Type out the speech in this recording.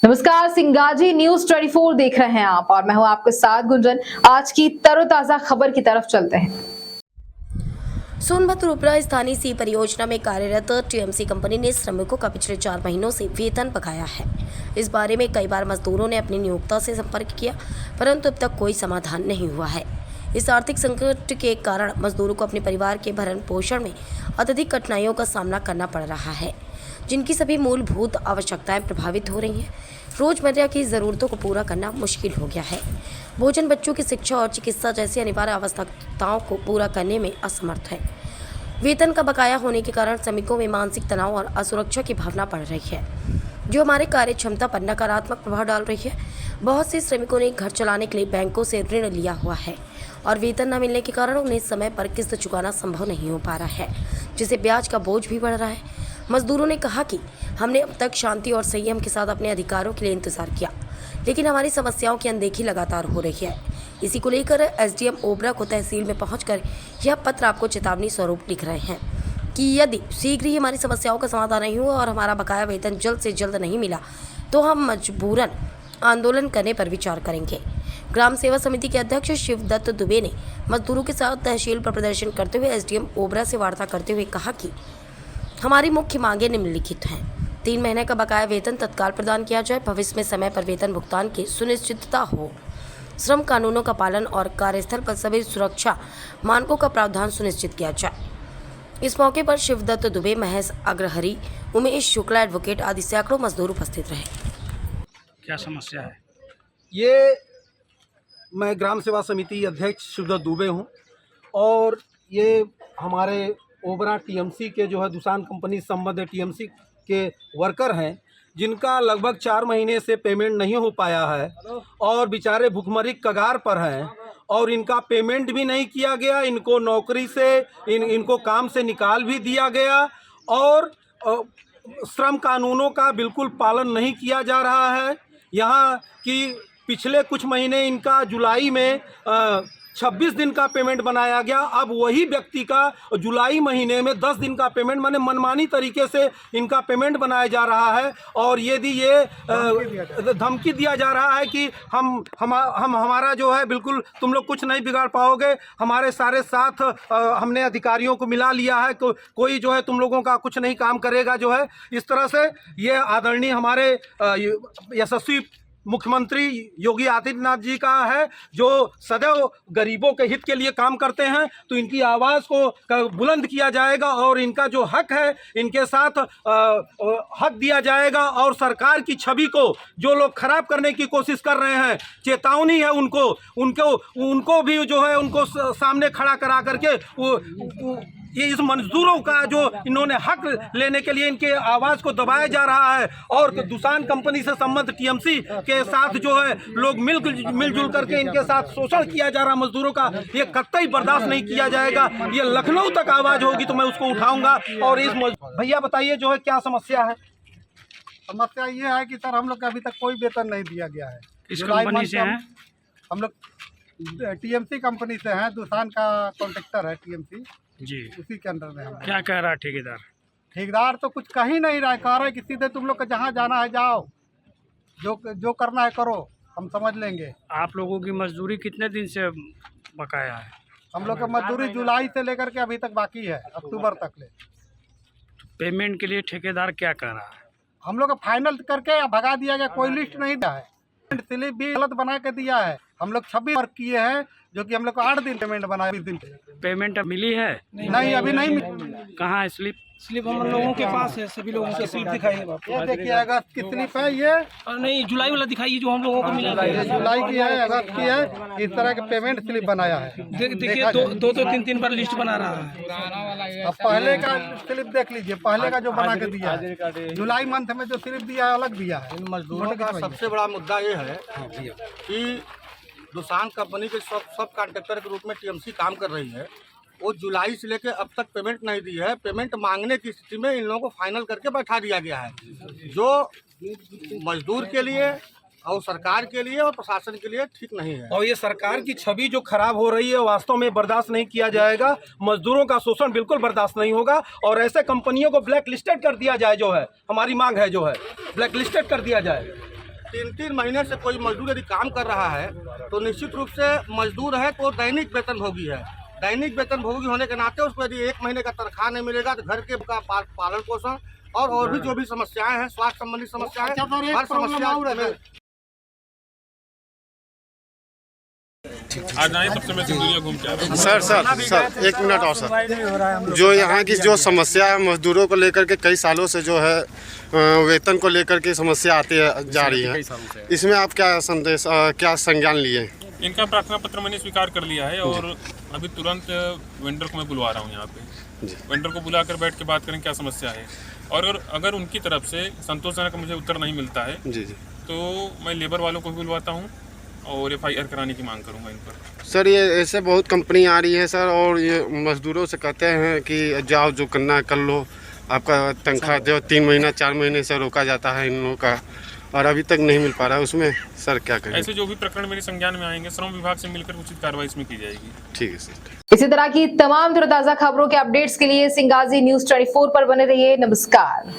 नमस्कार, सिंगाजी न्यूज 24 देख रहे हैं आप और मैं हूं आपके साथ गुंजन। आज की तरोताजा खबर की तरफ चलते हैं। सोनभद्र उपरा स्थानीय सी परियोजना में कार्यरत टीएमसी कंपनी ने श्रमिकों का पिछले 4 महीनों से वेतन बकाया है। इस बारे में कई बार मजदूरों ने अपनी नियोक्ता से संपर्क किया, परंतु अब तक कोई समाधान नहीं हुआ है। इस आर्थिक संकट के कारण मजदूरों को अपने परिवार के भरण पोषण में अत्यधिक कठिनाइयों का सामना करना पड़ रहा है, जिनकी सभी मूलभूत आवश्यकताएं प्रभावित हो रही हैं। रोजमर्रा की ज़रूरतों को पूरा करना मुश्किल हो गया है। भोजन, बच्चों की शिक्षा और चिकित्सा जैसी अनिवार्य आवश्यकताओं को पूरा करने में असमर्थ है। वेतन का बकाया होने के कारण श्रमिकों में मानसिक तनाव और असुरक्षा की भावना बढ़ रही है, जो हमारे कार्य क्षमता पर नकारात्मक प्रभाव डाल रही है। बहुत से श्रमिकों ने घर चलाने के लिए बैंकों से ऋण लिया हुआ है और वेतन न मिलने के कारण उन्हें समय पर किस्त चुकाना संभव नहीं हो पा रहा है, जिससे ब्याज का बोझ भी बढ़ रहा है। मजदूरों ने कहा कि हमने अब तक शांति और संयम के साथ अपने अधिकारों के लिए इंतजार किया, लेकिन हमारी समस्याओं की अनदेखी लगातार हो रही है। इसी को लेकर एसडीएम ओबरा को तहसील में पहुंचकर यह पत्र आपको चेतावनी स्वरूप लिख रहे हैं कि यदि शीघ्र ही हमारी समस्याओं का समाधान नहीं हुआ और हमारा बकाया वेतन जल्द से जल्द नहीं मिला तो हम मजबूरन आंदोलन करने पर विचार करेंगे। ग्राम सेवा समिति के अध्यक्ष शिवदत्त दुबे ने मजदूरों के साथ तहसील पर प्रदर्शन करते हुए एसडीएम ओबरा से वार्ता करते हुए कहा कि हमारी मुख्य मांगे निम्नलिखित हैं। 3 महीने का बकाया वेतन तत्काल प्रदान किया जाए, भविष्य में समय पर वेतन भुगतान की सुनिश्चितता हो, श्रम कानूनों का पालन और कार्यस्थल पर सभी सुरक्षा मानकों का प्रावधान सुनिश्चित किया जाए। इस मौके पर शिवदत्त दुबे, महेश अग्रहरी, उमेश शुक्ला एडवोकेट आदि सैकड़ों मजदूर उपस्थित रहे। क्या समस्या है? ये मैं ग्राम सेवा समिति अध्यक्ष शिवदत्त दुबे हूँ और ये हमारे ओबरा टीएमसी के जो है दुसान कंपनी से संबंधित टीएमसी के वर्कर हैं, जिनका लगभग 4 महीने से पेमेंट नहीं हो पाया है और बेचारे भुखमरी कगार पर हैं और इनका पेमेंट भी नहीं किया गया। इनको नौकरी से इनको काम से निकाल भी दिया गया और श्रम कानूनों का बिल्कुल पालन नहीं किया जा रहा है। यहाँ की पिछले कुछ महीने इनका जुलाई में 26 दिन का पेमेंट बनाया गया। अब वही व्यक्ति का जुलाई महीने में 10 दिन का पेमेंट माने मनमानी तरीके से इनका पेमेंट बनाया जा रहा है और यदि ये धमकी दिया जा रहा है कि हम हमारा जो है बिल्कुल तुम लोग कुछ नहीं बिगाड़ पाओगे, हमारे सारे साथ हमने अधिकारियों को मिला लिया है, कोई जो है तुम लोगों का कुछ नहीं काम करेगा जो है। इस तरह से ये आदरणीय हमारे यशस्वी मुख्यमंत्री योगी आदित्यनाथ जी का है, जो सदैव गरीबों के हित के लिए काम करते हैं। तो इनकी आवाज़ को बुलंद किया जाएगा और इनका जो हक है इनके साथ हक दिया जाएगा और सरकार की छवि को जो लोग खराब करने की कोशिश कर रहे हैं, चेतावनी है उनको भी जो है उनको सामने खड़ा करा करके ये इस मजदूरों का जो इन्होंने हक लेने के लिए इनके आवाज़ को दबाया जा रहा है और दुसान कंपनी से संबंध टीएमसी के साथ जो है लोग मिलजुल करके इनके साथ शोषण किया जा रहा मजदूरों का, ये कतई बर्दाश्त नहीं किया जाएगा। ये लखनऊ तक आवाज़ होगी तो मैं उसको उठाऊंगा। और इस भैया बताइए जो है क्या समस्या है? समस्या ये है कि सर हम लोग का अभी तक कोई वेतन नहीं दिया गया है। किस कंपनी से हैं? हम लोग टीएमसी कंपनी से हैं, दुसान का कॉन्ट्रैक्टर है टीएमसी जी, उसी के अंडर में हम। क्या कह रहा है ठेकेदार? ठेकेदार तो कुछ कह ही नहीं रहा है, कह रहा है कि सीधे तुम लोग को जहाँ जाना है जाओ, जो करना है करो, हम समझ लेंगे। आप लोगों की मजदूरी कितने दिन से बकाया है? हम लोग का मजदूरी जुलाई से लेकर के अभी तक बाकी है, अक्टूबर तक ले। पेमेंट के लिए ठेकेदार क्या कह रहा है? हम लोग का फाइनल करके भगा दिया गया, कोई लिस्ट नहीं दिया है, स्लिप भी गलत बना के दिया है। हम लोग 26 वर्क किए हैं, जो कि हम लोग को 8 दिन पेमेंट बनाया, 20 दिन पेमेंट मिली है? नहीं अभी नहीं मिली। कहाँ है स्लिप? स्लिप हम लोगों के पास है, सभी लोगों के स्लिप दिखाइए। ये देखिए अगस्त की स्लिप है ये, और नहीं जुलाई वाला दिखाइए जो हम लोगों को मिला ये जुलाई की है, अगस्त की है। इस तरह के पेमेंट स्लिप बनाया है। देखिए दो 3 बार लिस्ट बना रहा है। अब पहले का स्लिप देख लीजिए, पहले का जो बना के दिया है, जुलाई मंथ में जो स्लिप दिया है अलग दिया है। इन मजदूरों का सबसे बड़ा मुद्दा ये है कि दुसान कंपनी के सब कॉन्ट्रैक्टर के रूप में टीएमसी काम कर रही है। वो जुलाई से लेकर अब तक पेमेंट नहीं दी है। पेमेंट मांगने की स्थिति में इन लोगों को फाइनल करके बैठा दिया गया है, जो मजदूर के लिए और सरकार के लिए और प्रशासन के लिए ठीक नहीं है। और ये सरकार की छवि जो खराब हो रही है वास्तव में बर्दाश्त नहीं किया जाएगा। मजदूरों का शोषण बिल्कुल बर्दाश्त नहीं होगा और ऐसे कंपनियों को ब्लैक लिस्टेड कर दिया जाए, जो है हमारी मांग है, जो है ब्लैक लिस्टेड कर दिया जाए। 3-3 महीने से कोई मजदूर यदि काम कर रहा है तो निश्चित रूप से मजदूर है तो दैनिक वेतनभोगी है। दैनिक वेतनभोगी होने के नाते उसको यदि 1 महीने का तनख्वाह नहीं मिलेगा तो घर के का पालन पोषण और भी जो भी समस्याएं हैं, स्वास्थ्य संबंधी समस्याएं, हर समस्या में आज आए तब से मैं सिंदूरिया घूम के आ रहा हूं। सर 1 मिनट और सर, जो यहाँ की जो समस्या है मजदूरों को लेकर के कई सालों से जो है वेतन को लेकर के समस्या आती है जा रही है, इसमें आप क्या संदेश क्या संज्ञान लिए? इनका प्रार्थना पत्र मैंने स्वीकार कर लिया है और अभी तुरंत वेंडर को मैं बुलवा रहा हूँ यहाँ पे। वेंडर को बुलाकर बैठ के बात करें क्या समस्या है, और अगर उनकी तरफ से संतोषजनक मुझे उत्तर नहीं मिलता है जी तो मैं लेबर वालों को भी बुलवाता हूँ और FIR कराने की मांग करूँगा इन पर। सर ये ऐसे बहुत कंपनी आ रही है सर, और ये मजदूरों से कहते हैं कि जाओ जो करना है कर लो, आपका तनख्वाह दो, 3 महीना 4 महीने से रोका जाता है इन लोगों का, और अभी तक नहीं मिल पा रहा है। उसमें सर क्या करें? ऐसे जो भी प्रकरण मेरे संज्ञान में आएंगे श्रम विभाग से मिलकर उचित कार्रवाई इसमें की जाएगी। ठीक है सर। इसी तरह की तमाम ताजा खबरों के अपडेट्स के लिए सिंगाजी न्यूज़ 24 पर बने रहिए। नमस्कार।